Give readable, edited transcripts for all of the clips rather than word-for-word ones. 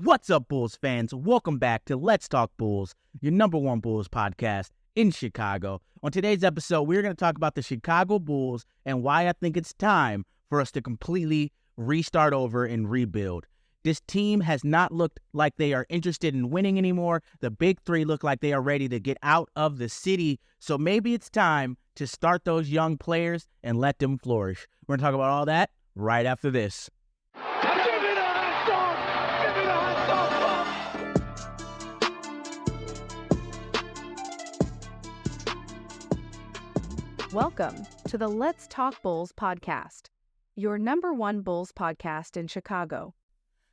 What's up, Bulls fans? Welcome back to Let's Talk Bulls, your number one Bulls podcast in Chicago. On today's episode, we're going to talk about the Chicago Bulls and why I think it's time for us to completely restart over and rebuild. This team has not looked like they are interested in winning anymore. The big three look like they are ready to get out of the city. So maybe it's time to start those young players and let them flourish. We're going to talk about all that right after this. Welcome to the Let's Talk Bulls podcast, your number one Bulls podcast in Chicago.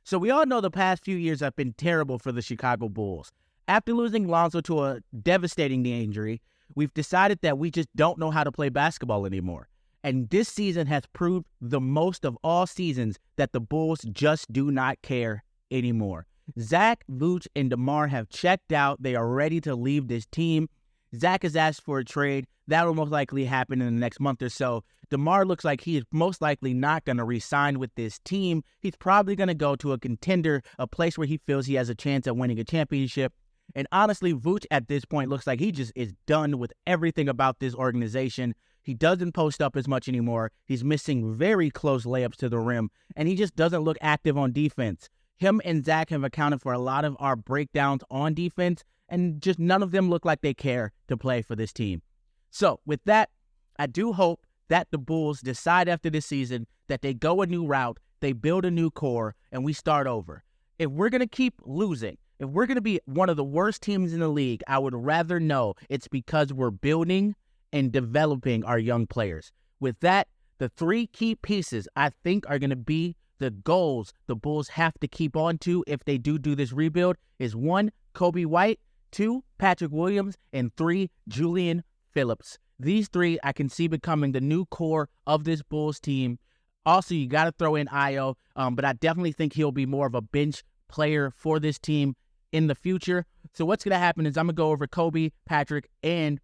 So we all know the past few years have been terrible for the Chicago Bulls. After losing Lonzo to a devastating knee injury, we've decided that we just don't know how to play basketball anymore. And this season has proved the most of all seasons that the Bulls just do not care anymore. Zach, Vooch, and DeMar have checked out. They are ready to leave this team. Zach has asked for a trade. That will most likely happen in the next month or so. DeMar looks like he is most likely not going to re-sign with this team. He's probably going to go to a contender, a place where he feels he has a chance at winning a championship. And honestly, Vooch at this point looks like he just is done with everything about this organization. He doesn't post up as much anymore. He's missing very close layups to the rim, and he just doesn't look active on defense. Him and Zach have accounted for a lot of our breakdowns on defense, and just none of them look like they care to play for this team. So with that, I do hope that the Bulls decide after this season that they go a new route, they build a new core, and we start over. If we're going to keep losing, if we're going to be one of the worst teams in the league, I would rather know it's because we're building and developing our young players. With that, the three key pieces I think are going to be the goals the Bulls have to keep on to if they do this rebuild is 1, Coby White, 2, Patrick Williams, and 3, Julian Phillips. These three I can see becoming the new core of this Bulls team. Also, you got to throw in Ayo, but I definitely think he'll be more of a bench player for this team in the future. So what's going to happen is I'm going to go over Coby, Patrick, and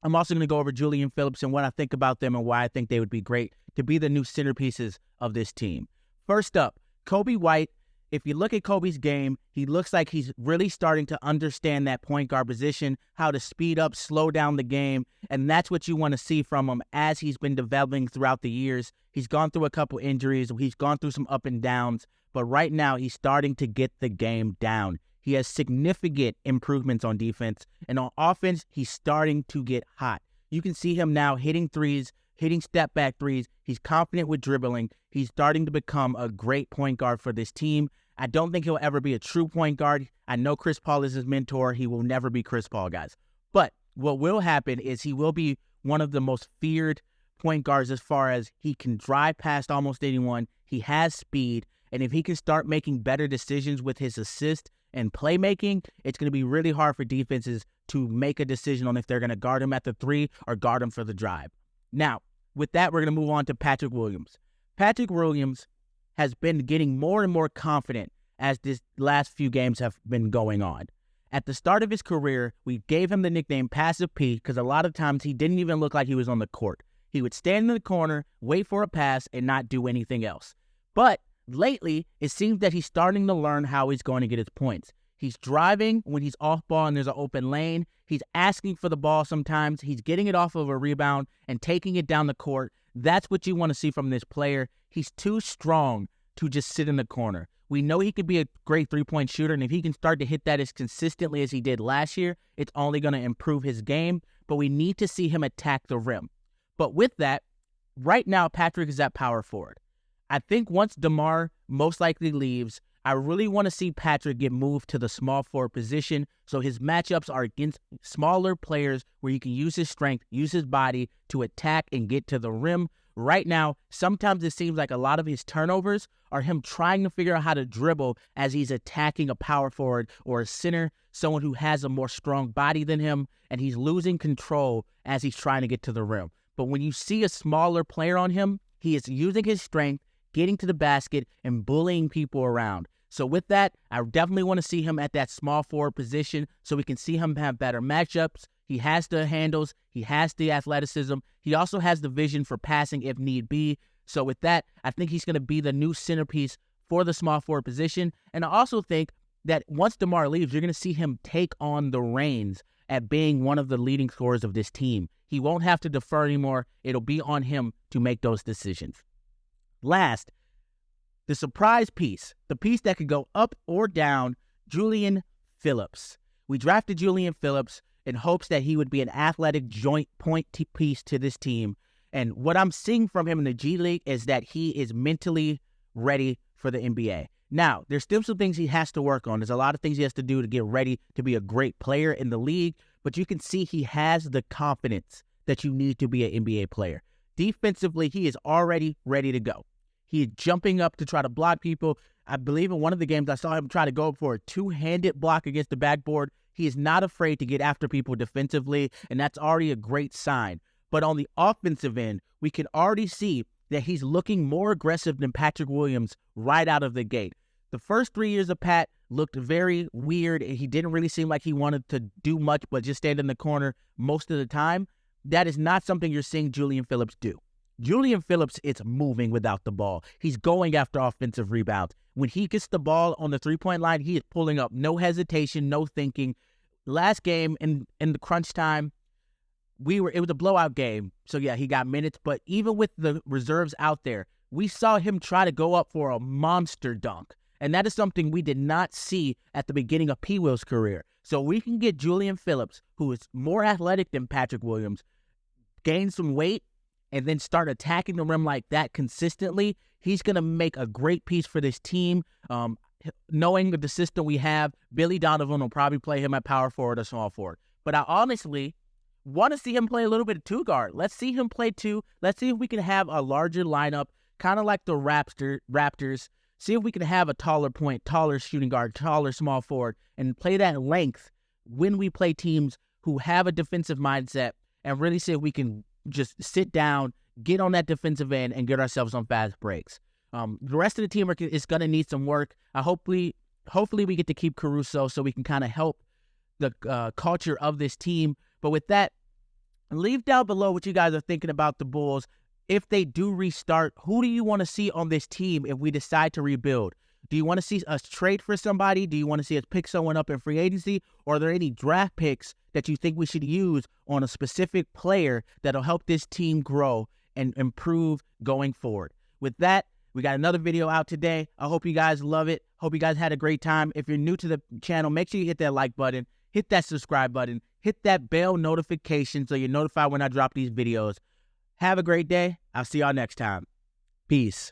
I'm also going to go over Julian Phillips and what I think about them and why I think they would be great to be the new centerpieces of this team. First up, Coby White. If you look at Coby's game, he looks like he's really starting to understand that point guard position, how to speed up, slow down the game, and that's what you want to see from him as he's been developing throughout the years. He's gone through a couple injuries. He's gone through some up and downs, but right now he's starting to get the game down. He has significant improvements on defense, and on offense, he's starting to get hot. You can see him now hitting threes, hitting step-back threes. He's confident with dribbling. He's starting to become a great point guard for this team. I don't think he'll ever be a true point guard. I know Chris Paul is his mentor. He will never be Chris Paul, guys. But what will happen is he will be one of the most feared point guards as far as he can drive past almost anyone. He has speed. And if he can start making better decisions with his assist and playmaking, it's going to be really hard for defenses to make a decision on if they're going to guard him at the three or guard him for the drive. Now, with that, we're going to move on to Patrick Williams. Patrick Williams has been getting more and more confident as this last few games have been going on. At the start of his career, we gave him the nickname Passive P because a lot of times he didn't even look like he was on the court. He would stand in the corner, wait for a pass, and not do anything else. But lately, it seems that he's starting to learn how he's going to get his points. He's driving when he's off ball and there's an open lane. He's asking for the ball sometimes. He's getting it off of a rebound and taking it down the court. That's what you want to see from this player. He's too strong to just sit in the corner. We know he could be a great three-point shooter, and if he can start to hit that as consistently as he did last year, it's only going to improve his game, but we need to see him attack the rim. But with that, right now, Patrick is at power forward. I think once DeMar most likely leaves, I really want to see Patrick get moved to the small forward position so his matchups are against smaller players where he can use his strength, use his body to attack and get to the rim. Right now, sometimes it seems like a lot of his turnovers are him trying to figure out how to dribble as he's attacking a power forward or a center, someone who has a more strong body than him, and he's losing control as he's trying to get to the rim. But when you see a smaller player on him, he is using his strength, getting to the basket, and bullying people around. So with that, I definitely want to see him at that small forward position so we can see him have better matchups. He has the handles. He has the athleticism. He also has the vision for passing if need be. So with that, I think he's going to be the new centerpiece for the small forward position. And I also think that once DeMar leaves, you're going to see him take on the reins at being one of the leading scorers of this team. He won't have to defer anymore. It'll be on him to make those decisions. Last, the surprise piece, the piece that could go up or down, Julian Phillips. We drafted Julian Phillips in hopes that he would be an athletic joint point piece to this team. And what I'm seeing from him in the G League is that he is mentally ready for the NBA. Now, there's still some things he has to work on. There's a lot of things he has to do to get ready to be a great player in the league, but you can see he has the confidence that you need to be an NBA player. Defensively, he is already ready to go. He is jumping up to try to block people. I believe in one of the games I saw him try to go for a two-handed block against the backboard. He is not afraid to get after people defensively, and that's already a great sign. But on the offensive end, we can already see that he's looking more aggressive than Patrick Williams right out of the gate. The first 3 years of Pat looked very weird, and he didn't really seem like he wanted to do much but just stand in the corner most of the time. That is not something you're seeing Julian Phillips do. Julian Phillips is moving without the ball. He's going after offensive rebounds. When he gets the ball on the three-point line, he is pulling up. No hesitation, no thinking. Last game in the crunch time, it was a blowout game. So, yeah, he got minutes. But even with the reserves out there, we saw him try to go up for a monster dunk. And that is something we did not see at the beginning of P. Will's career. So we can get Julian Phillips, who is more athletic than Patrick Williams, gain some weight, and then start attacking the rim like that consistently. He's going to make a great piece for this team. Knowing the system we have, Billy Donovan will probably play him at power forward or small forward. But I honestly want to see him play a little bit of two guard. Let's see him play two. Let's see if we can have a larger lineup, kind of like the Raptors. See if we can have a taller point, taller shooting guard, taller small forward, and play that length when we play teams who have a defensive mindset, and really see if we can just sit down, get on that defensive end, and get ourselves on fast breaks. The rest of the team is going to need some work. Hopefully we get to keep Caruso so we can kind of help the culture of this team. But with that, leave down below what you guys are thinking about the Bulls. If they do restart, who do you want to see on this team if we decide to rebuild? Do you want to see us trade for somebody? Do you want to see us pick someone up in free agency? Or are there any draft picks that you think we should use on a specific player that'll help this team grow and improve going forward? With that, we got another video out today. I hope you guys love it. Hope you guys had a great time. If you're new to the channel, make sure you hit that like button, hit that subscribe button, hit that bell notification so you're notified when I drop these videos. Have a great day. I'll see y'all next time. Peace.